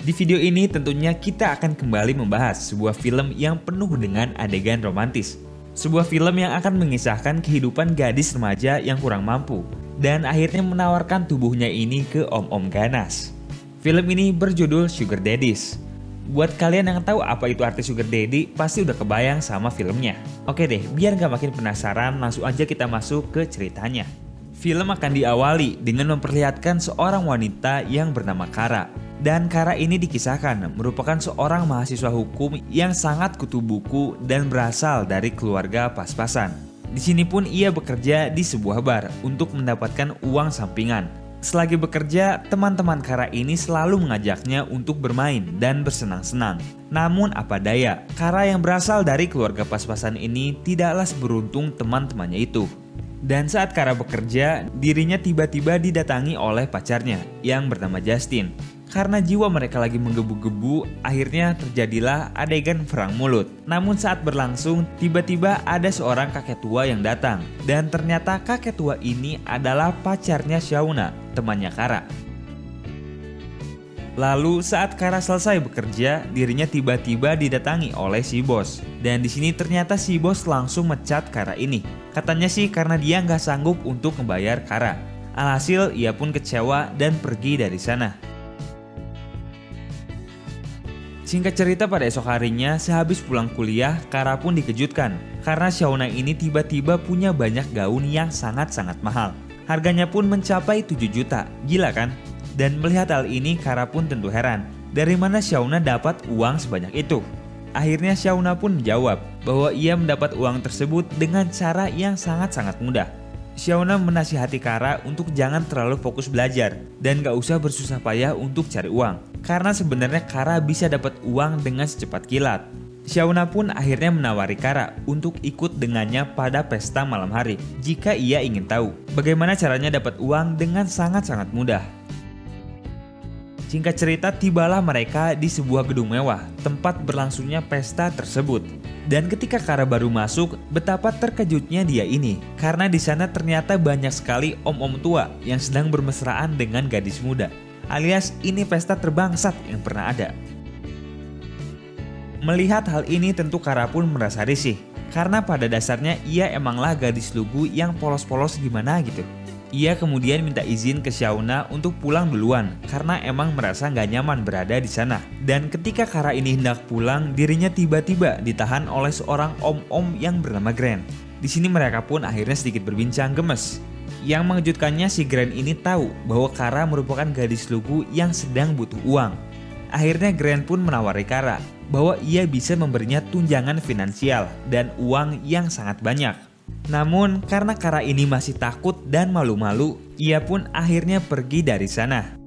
Di video ini tentunya kita akan kembali membahas sebuah film yang penuh dengan adegan romantis. Sebuah film yang akan mengisahkan kehidupan gadis remaja yang kurang mampu dan akhirnya menawarkan tubuhnya ini ke om-om ganas. Film ini berjudul Sugar Daddies. Buat kalian yang tahu apa itu arti Sugar Daddy, pasti udah kebayang sama filmnya. Oke deh, biar gak makin penasaran, langsung aja kita masuk ke ceritanya. Film akan diawali dengan memperlihatkan seorang wanita yang bernama Kara. Dan Kara ini dikisahkan merupakan seorang mahasiswa hukum yang sangat kutu buku dan berasal dari keluarga pas-pasan. Di sini pun ia bekerja di sebuah bar untuk mendapatkan uang sampingan. Selagi bekerja, teman-teman Kara ini selalu mengajaknya untuk bermain dan bersenang-senang. Namun apa daya, Kara yang berasal dari keluarga pas-pasan ini tidaklah seberuntung teman-temannya itu. Dan saat Kara bekerja, dirinya tiba-tiba didatangi oleh pacarnya yang bernama Justin. Karena jiwa mereka lagi menggebu-gebu, akhirnya terjadilah adegan perang mulut. Namun saat berlangsung, tiba-tiba ada seorang kakek tua yang datang. Dan ternyata kakek tua ini adalah pacarnya Shauna, temannya Kara. Lalu saat Kara selesai bekerja, dirinya tiba-tiba didatangi oleh si bos. Dan di sini ternyata si bos langsung mecat Kara ini. Katanya sih karena dia nggak sanggup untuk membayar Kara. Alhasil ia pun kecewa dan pergi dari sana. Singkat cerita, pada esok harinya sehabis pulang kuliah, Kara pun dikejutkan karena Shauna ini tiba-tiba punya banyak gaun yang sangat-sangat mahal. Harganya pun mencapai 7 juta, gila kan? Dan melihat hal ini, Kara pun tentu heran, dari mana Shauna dapat uang sebanyak itu? Akhirnya Shauna pun menjawab bahwa ia mendapat uang tersebut dengan cara yang sangat-sangat mudah. Shauna menasihati Kara untuk jangan terlalu fokus belajar dan gak usah bersusah payah untuk cari uang. Karena sebenarnya Kara bisa dapat uang dengan secepat kilat. Shauna pun akhirnya menawari Kara untuk ikut dengannya pada pesta malam hari jika ia ingin tahu bagaimana caranya dapat uang dengan sangat-sangat mudah. Singkat cerita, tibalah mereka di sebuah gedung mewah tempat berlangsungnya pesta tersebut. Dan ketika Kara baru masuk, betapa terkejutnya dia ini karena di sana ternyata banyak sekali om-om tua yang sedang bermesraan dengan gadis muda. Alias ini pesta terbangsat yang pernah ada. Melihat hal ini tentu Kara pun merasa risih karena pada dasarnya ia emanglah gadis lugu yang polos-polos gimana gitu. Ia kemudian minta izin ke Shauna untuk pulang duluan karena emang merasa gak nyaman berada di sana. Dan ketika Kara ini hendak pulang, dirinya tiba-tiba ditahan oleh seorang om-om yang bernama Grant. Di sini mereka pun akhirnya sedikit berbincang gemes. Yang mengejutkannya, si Grant ini tahu bahwa Kara merupakan gadis lugu yang sedang butuh uang. Akhirnya Grant pun menawari Kara bahwa ia bisa memberinya tunjangan finansial dan uang yang sangat banyak. Namun karena Kara ini masih takut dan malu-malu, ia pun akhirnya pergi dari sana.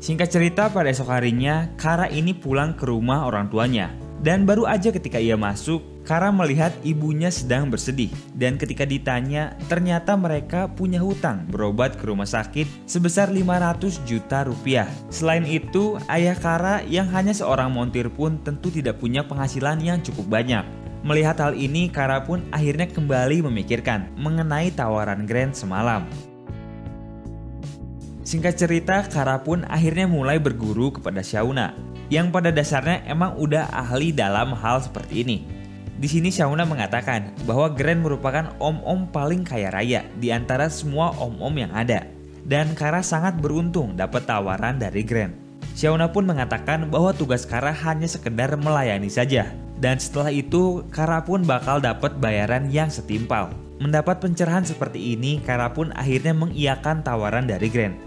Singkat cerita, pada esok harinya Kara ini pulang ke rumah orang tuanya. Dan baru aja ketika ia masuk, Kara melihat ibunya sedang bersedih. Dan ketika ditanya, ternyata mereka punya hutang berobat ke rumah sakit sebesar 500 juta rupiah. Selain itu, ayah Kara yang hanya seorang montir pun tentu tidak punya penghasilan yang cukup banyak. Melihat hal ini, Kara pun akhirnya kembali memikirkan mengenai tawaran Grant semalam. Singkat cerita, Kara pun akhirnya mulai berguru kepada Shauna, yang pada dasarnya emang udah ahli dalam hal seperti ini. Di sini Shauna mengatakan bahwa Grant merupakan om-om paling kaya raya di antara semua om-om yang ada. Dan Kara sangat beruntung dapat tawaran dari Grant. Shauna pun mengatakan bahwa tugas Kara hanya sekedar melayani saja. Dan setelah itu, Kara pun bakal dapat bayaran yang setimpal. Mendapat pencerahan seperti ini, Kara pun akhirnya mengiyakan tawaran dari Grant.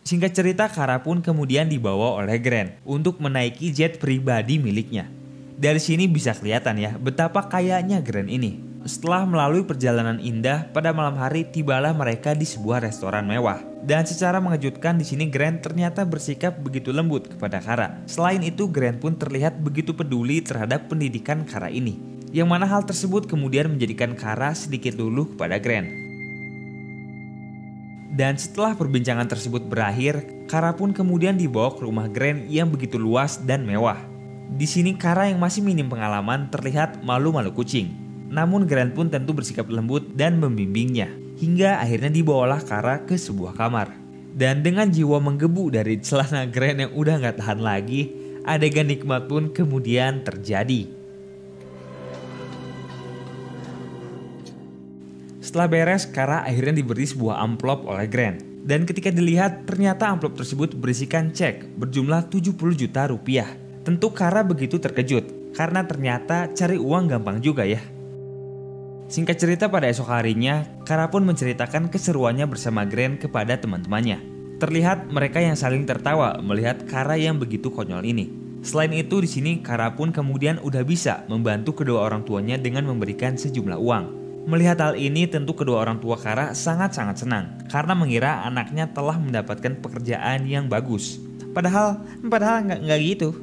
Singkat cerita, Kara pun kemudian dibawa oleh Grant untuk menaiki jet pribadi miliknya. Dari sini bisa kelihatan ya betapa kayanya Grant ini. Setelah melalui perjalanan indah, pada malam hari tibalah mereka di sebuah restoran mewah. Dan secara mengejutkan di sini Grant ternyata bersikap begitu lembut kepada Kara. Selain itu, Grant pun terlihat begitu peduli terhadap pendidikan Kara ini. Yang mana hal tersebut kemudian menjadikan Kara sedikit luluh kepada Grant. Dan setelah perbincangan tersebut berakhir, Kara pun kemudian dibawa ke rumah Grant yang begitu luas dan mewah. Di sini Kara yang masih minim pengalaman terlihat malu-malu kucing. Namun Grant pun tentu bersikap lembut dan membimbingnya. Hingga akhirnya dibawalah Kara ke sebuah kamar. Dan dengan jiwa menggebu dari celana Grant yang udah gak tahan lagi, adegan nikmat pun kemudian terjadi. Setelah beres, Kara akhirnya diberi sebuah amplop oleh Grant. Dan ketika dilihat, ternyata amplop tersebut berisikan cek berjumlah 70 juta rupiah. Tentu Kara begitu terkejut, karena ternyata cari uang gampang juga ya. Singkat cerita, pada esok harinya, Kara pun menceritakan keseruannya bersama Grant kepada teman-temannya. Terlihat mereka yang saling tertawa melihat Kara yang begitu konyol ini. Selain itu, di sini Kara pun kemudian udah bisa membantu kedua orang tuanya dengan memberikan sejumlah uang. Melihat hal ini, tentu kedua orang tua Kara sangat-sangat senang karena mengira anaknya telah mendapatkan pekerjaan yang bagus. Padahal nggak gitu.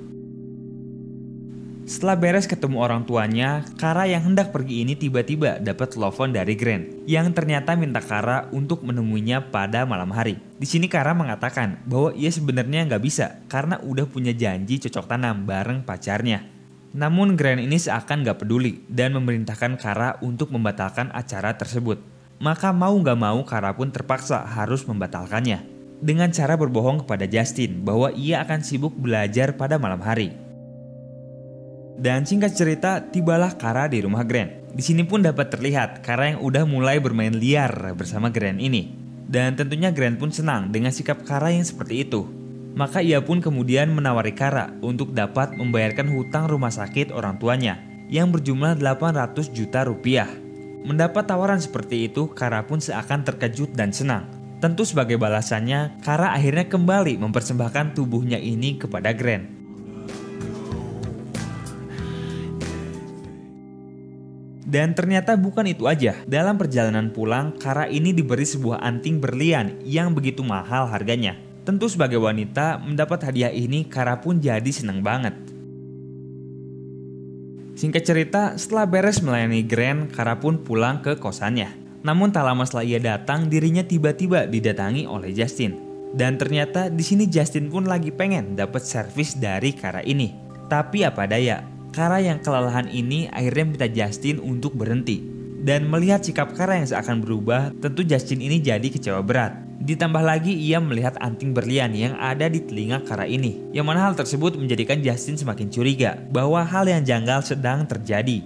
Setelah beres ketemu orang tuanya, Kara yang hendak pergi ini tiba-tiba dapat telepon dari Grant yang ternyata minta Kara untuk menemuinya pada malam hari. Di sini Kara mengatakan bahwa ia sebenarnya nggak bisa karena udah punya janji cocok tanam bareng pacarnya. Namun Grant ini seakan gak peduli dan memerintahkan Kara untuk membatalkan acara tersebut. Maka mau gak mau Kara pun terpaksa harus membatalkannya. Dengan cara berbohong kepada Justin bahwa ia akan sibuk belajar pada malam hari. Dan singkat cerita, tibalah Kara di rumah Grant. Di sini pun dapat terlihat Kara yang udah mulai bermain liar bersama Grant ini. Dan tentunya Grant pun senang dengan sikap Kara yang seperti itu. Maka ia pun kemudian menawari Kara untuk dapat membayarkan hutang rumah sakit orang tuanya yang berjumlah 800 juta rupiah. Mendapat tawaran seperti itu, Kara pun seakan terkejut dan senang. Tentu sebagai balasannya, Kara akhirnya kembali mempersembahkan tubuhnya ini kepada Grant. Dan ternyata bukan itu aja. Dalam perjalanan pulang, Kara ini diberi sebuah anting berlian yang begitu mahal harganya. Tentu sebagai wanita, mendapat hadiah ini Kara pun jadi senang banget. Singkat cerita, setelah beres melayani Grant, Kara pun pulang ke kosannya. Namun tak lama setelah ia datang, dirinya tiba-tiba didatangi oleh Justin. Dan ternyata di sini Justin pun lagi pengen dapat servis dari Kara ini. Tapi apa daya, Kara yang kelelahan ini akhirnya minta Justin untuk berhenti. Dan melihat sikap Kara yang seakan berubah, tentu Justin ini jadi kecewa berat. Ditambah lagi ia melihat anting berlian yang ada di telinga Kara ini. Yang mana hal tersebut menjadikan Justin semakin curiga bahwa hal yang janggal sedang terjadi.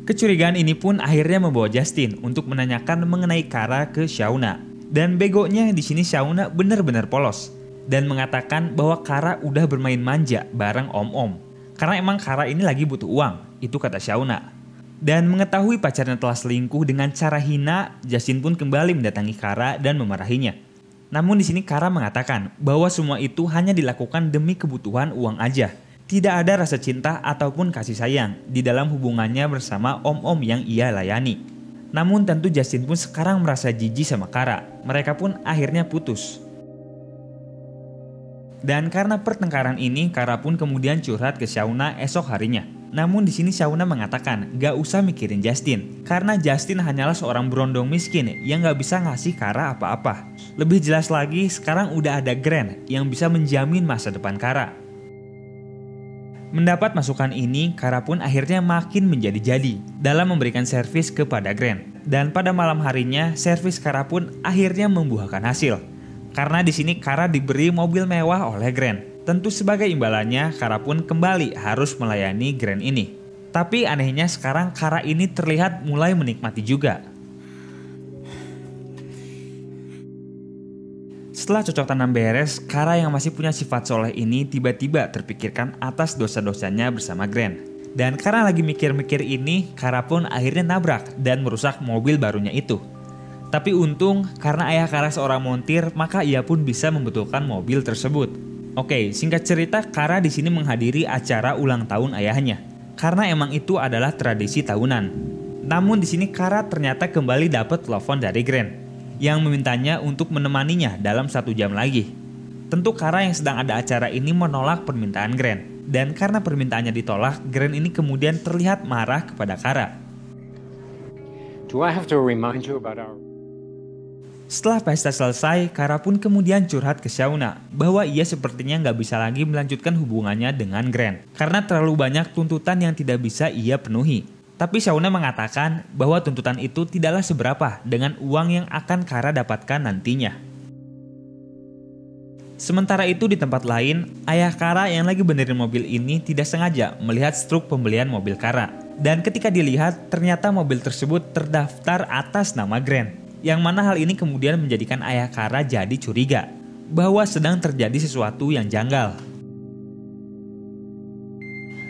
Kecurigaan ini pun akhirnya membawa Justin untuk menanyakan mengenai Kara ke Shauna. Dan begonya di sini Shauna benar-benar polos dan mengatakan bahwa Kara udah bermain manja bareng om-om. Karena emang Kara ini lagi butuh uang, itu kata Shauna. Dan mengetahui pacarnya telah selingkuh dengan cara hina, Justin pun kembali mendatangi Kara dan memarahinya. Namun di sini Kara mengatakan bahwa semua itu hanya dilakukan demi kebutuhan uang aja. Tidak ada rasa cinta ataupun kasih sayang di dalam hubungannya bersama om-om yang ia layani. Namun tentu Justin pun sekarang merasa jijik sama Kara. Mereka pun akhirnya putus. Dan karena pertengkaran ini, Kara pun kemudian curhat ke Shauna esok harinya. Namun di sini Shauna mengatakan gak usah mikirin Justin, karena Justin hanyalah seorang berondong miskin yang gak bisa ngasih Kara apa-apa. Lebih jelas lagi, sekarang udah ada Grant yang bisa menjamin masa depan Kara. Mendapat masukan ini, Kara pun akhirnya makin menjadi-jadi dalam memberikan servis kepada Grant. Dan pada malam harinya, servis Kara pun akhirnya membuahkan hasil. Karena di sini Kara diberi mobil mewah oleh Grant. Tentu sebagai imbalannya, Kara pun kembali harus melayani Grant ini. Tapi anehnya sekarang Kara ini terlihat mulai menikmati juga. Setelah cocok tanam beres, Kara yang masih punya sifat soleh ini tiba-tiba terpikirkan atas dosa-dosanya bersama Grant. Dan karena lagi mikir-mikir ini, Kara pun akhirnya nabrak dan merusak mobil barunya itu. Tapi untung karena ayah Kara seorang montir, maka ia pun bisa membetulkan mobil tersebut. Oke, singkat cerita, Kara di sini menghadiri acara ulang tahun ayahnya. Karena emang itu adalah tradisi tahunan. Namun di sini Kara ternyata kembali dapat telepon dari Grant yang memintanya untuk menemaninya dalam 1 jam lagi. Tentu Kara yang sedang ada acara ini menolak permintaan Grant. Dan karena permintaannya ditolak, Grant ini kemudian terlihat marah kepada Kara. Do I have to remind you about our... Setelah pesta selesai, Kara pun kemudian curhat ke Shauna bahwa ia sepertinya nggak bisa lagi melanjutkan hubungannya dengan Grant karena terlalu banyak tuntutan yang tidak bisa ia penuhi. Tapi Shauna mengatakan bahwa tuntutan itu tidaklah seberapa dengan uang yang akan Kara dapatkan nantinya. Sementara itu di tempat lain, ayah Kara yang lagi benerin mobil ini tidak sengaja melihat struk pembelian mobil Kara. Dan ketika dilihat, ternyata mobil tersebut terdaftar atas nama Grant. Yang mana hal ini kemudian menjadikan ayah Kara jadi curiga bahwa sedang terjadi sesuatu yang janggal.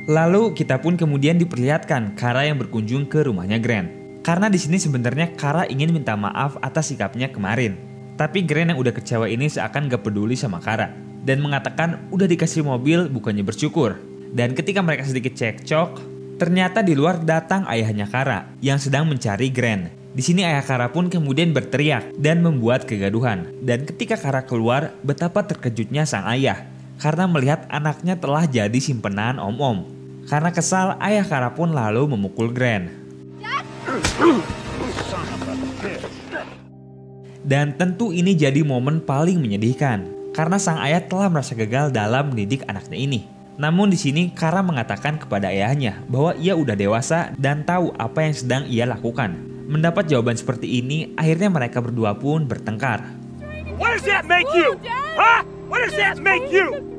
Lalu kita pun kemudian diperlihatkan Kara yang berkunjung ke rumahnya Grant. Karena di sini sebenarnya Kara ingin minta maaf atas sikapnya kemarin. Tapi Grant yang udah kecewa ini seakan gak peduli sama Kara dan mengatakan udah dikasih mobil bukannya bersyukur. Dan ketika mereka sedikit cekcok, ternyata di luar datang ayahnya Kara yang sedang mencari Grant. Di sini ayah Kara pun kemudian berteriak dan membuat kegaduhan. Dan ketika Kara keluar, betapa terkejutnya sang ayah karena melihat anaknya telah jadi simpenan om-om. Karena kesal, ayah Kara pun lalu memukul Grant. Dan tentu ini jadi momen paling menyedihkan karena sang ayah telah merasa gagal dalam mendidik anaknya ini. Namun di sini Kara mengatakan kepada ayahnya bahwa ia udah dewasa dan tahu apa yang sedang ia lakukan. Mendapat jawaban seperti ini, akhirnya mereka berdua pun bertengkar. What does that make you? Huh? What does that make you?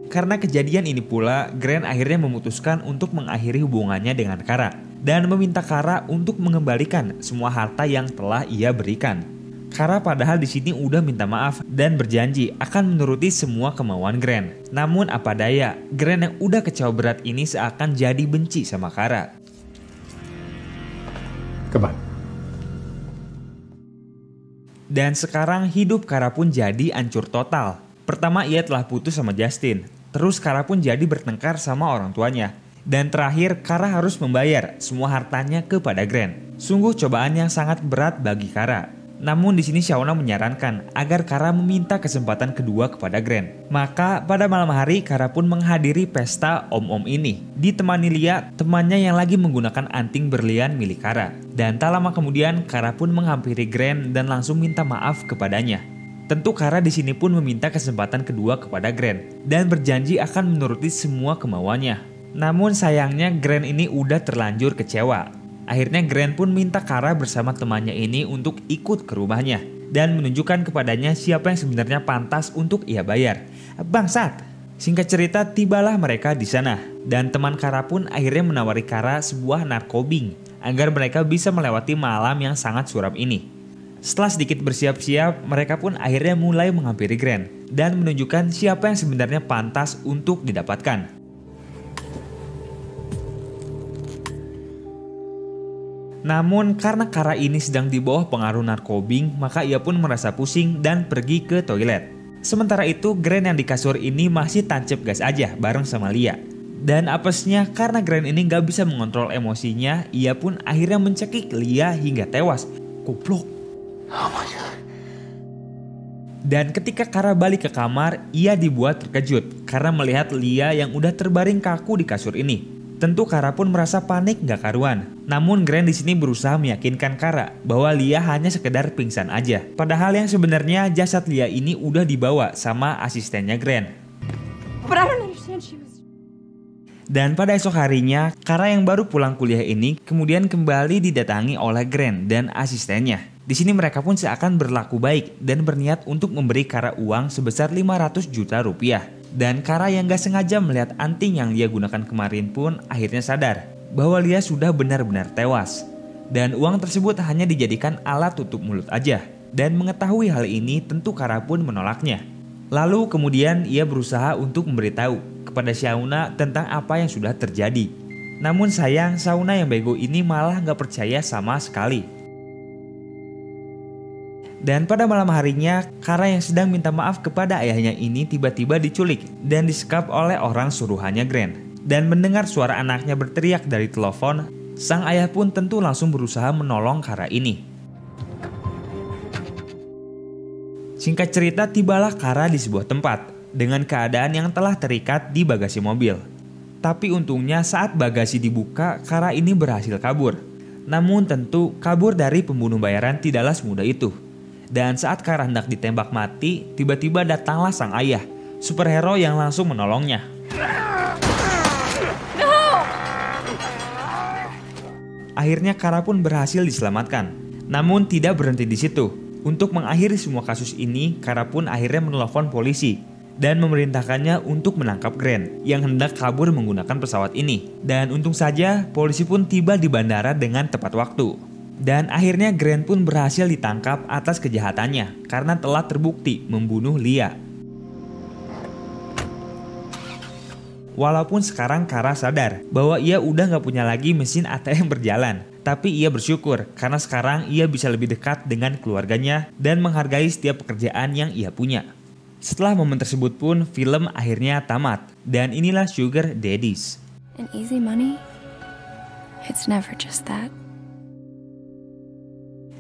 Karena kejadian ini pula, Grant akhirnya memutuskan untuk mengakhiri hubungannya dengan Kara dan meminta Kara untuk mengembalikan semua harta yang telah ia berikan. Kara padahal di sini udah minta maaf dan berjanji akan menuruti semua kemauan Grant. Namun apa daya, Grant yang udah kecewa berat ini seakan jadi benci sama Kara. Goodbye. Dan sekarang hidup Kara pun jadi hancur total. Pertama ia telah putus sama Justin. Terus Kara pun jadi bertengkar sama orang tuanya. Dan terakhir Kara harus membayar semua hartanya kepada Grant. Sungguh cobaan yang sangat berat bagi Kara. Namun di sini Shauna menyarankan agar Kara meminta kesempatan kedua kepada Grant. Maka pada malam hari Kara pun menghadiri pesta om-om ini. Ditemani Lia, temannya yang lagi menggunakan anting berlian milik Kara. Dan tak lama kemudian Kara pun menghampiri Grant dan langsung minta maaf kepadanya. Tentu Kara di sini pun meminta kesempatan kedua kepada Grant dan berjanji akan menuruti semua kemauannya. Namun sayangnya Grant ini udah terlanjur kecewa. Akhirnya Grant pun minta Kara bersama temannya ini untuk ikut ke rumahnya dan menunjukkan kepadanya siapa yang sebenarnya pantas untuk ia bayar. Bangsat! Singkat cerita, tibalah mereka di sana dan teman Kara pun akhirnya menawari Kara sebuah narkobing agar mereka bisa melewati malam yang sangat suram ini. Setelah sedikit bersiap-siap, mereka pun akhirnya mulai menghampiri Grant dan menunjukkan siapa yang sebenarnya pantas untuk didapatkan. Namun karena Kara ini sedang di bawah pengaruh narkobing, maka ia pun merasa pusing dan pergi ke toilet. Sementara itu Grant yang di kasur ini masih tancap gas aja bareng sama Lia. Dan apesnya karena Grant ini gak bisa mengontrol emosinya, ia pun akhirnya mencekik Lia hingga tewas. Goblok. Oh my God. Dan ketika Kara balik ke kamar, ia dibuat terkejut karena melihat Lia yang udah terbaring kaku di kasur ini. Tentu Kara pun merasa panik gak karuan. Namun Grant di sini berusaha meyakinkan Kara bahwa Lia hanya sekedar pingsan aja. Padahal yang sebenarnya jasad Lia ini udah dibawa sama asistennya Grant. But I don't understand, she was... Dan pada esok harinya, Kara yang baru pulang kuliah ini kemudian kembali didatangi oleh Grant dan asistennya. Di sini mereka pun seakan berlaku baik dan berniat untuk memberi Kara uang sebesar 500 juta rupiah. Dan Kara yang gak sengaja melihat anting yang Lia gunakan kemarin pun akhirnya sadar bahwa Lia sudah benar-benar tewas. Dan uang tersebut hanya dijadikan alat tutup mulut aja. Dan mengetahui hal ini tentu Kara pun menolaknya. Lalu kemudian ia berusaha untuk memberitahu kepada Shauna tentang apa yang sudah terjadi. Namun sayang Shauna yang bego ini malah gak percaya sama sekali. Dan pada malam harinya, Kara yang sedang minta maaf kepada ayahnya ini tiba-tiba diculik dan disekap oleh orang suruhannya Grant. Dan mendengar suara anaknya berteriak dari telepon, sang ayah pun tentu langsung berusaha menolong Kara ini. Singkat cerita, tibalah Kara di sebuah tempat dengan keadaan yang telah terikat di bagasi mobil. Tapi untungnya saat bagasi dibuka, Kara ini berhasil kabur. Namun tentu kabur dari pembunuh bayaran tidaklah semudah itu. Dan saat Kara hendak ditembak mati, tiba-tiba datanglah sang ayah, superhero yang langsung menolongnya. akhirnya Kara pun berhasil diselamatkan. Namun tidak berhenti di situ. Untuk mengakhiri semua kasus ini, Kara pun akhirnya menelepon polisi dan memerintahkannya untuk menangkap Grant yang hendak kabur menggunakan pesawat ini. Dan untung saja polisi pun tiba di bandara dengan tepat waktu. Dan akhirnya Grant pun berhasil ditangkap atas kejahatannya karena telah terbukti membunuh Lia. Walaupun sekarang Kara sadar bahwa ia udah gak punya lagi mesin ATM berjalan, tapi ia bersyukur karena sekarang ia bisa lebih dekat dengan keluarganya dan menghargai setiap pekerjaan yang ia punya. Setelah momen tersebut pun film akhirnya tamat dan inilah Sugar Daddies. And easy money? It's never just that.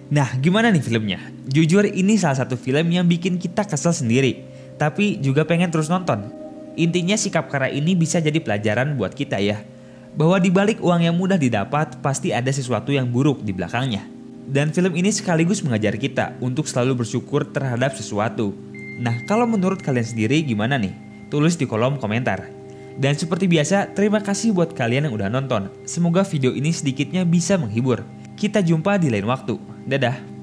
Nah, gimana nih filmnya? Jujur ini salah satu film yang bikin kita kesel sendiri, tapi juga pengen terus nonton. Intinya sikap Kara ini bisa jadi pelajaran buat kita ya, bahwa di balik uang yang mudah didapat pasti ada sesuatu yang buruk di belakangnya. Dan film ini sekaligus mengajar kita untuk selalu bersyukur terhadap sesuatu. Nah, kalau menurut kalian sendiri gimana nih? Tulis di kolom komentar. Dan seperti biasa, terima kasih buat kalian yang udah nonton. Semoga video ini sedikitnya bisa menghibur. Kita jumpa di lain waktu. Dadah.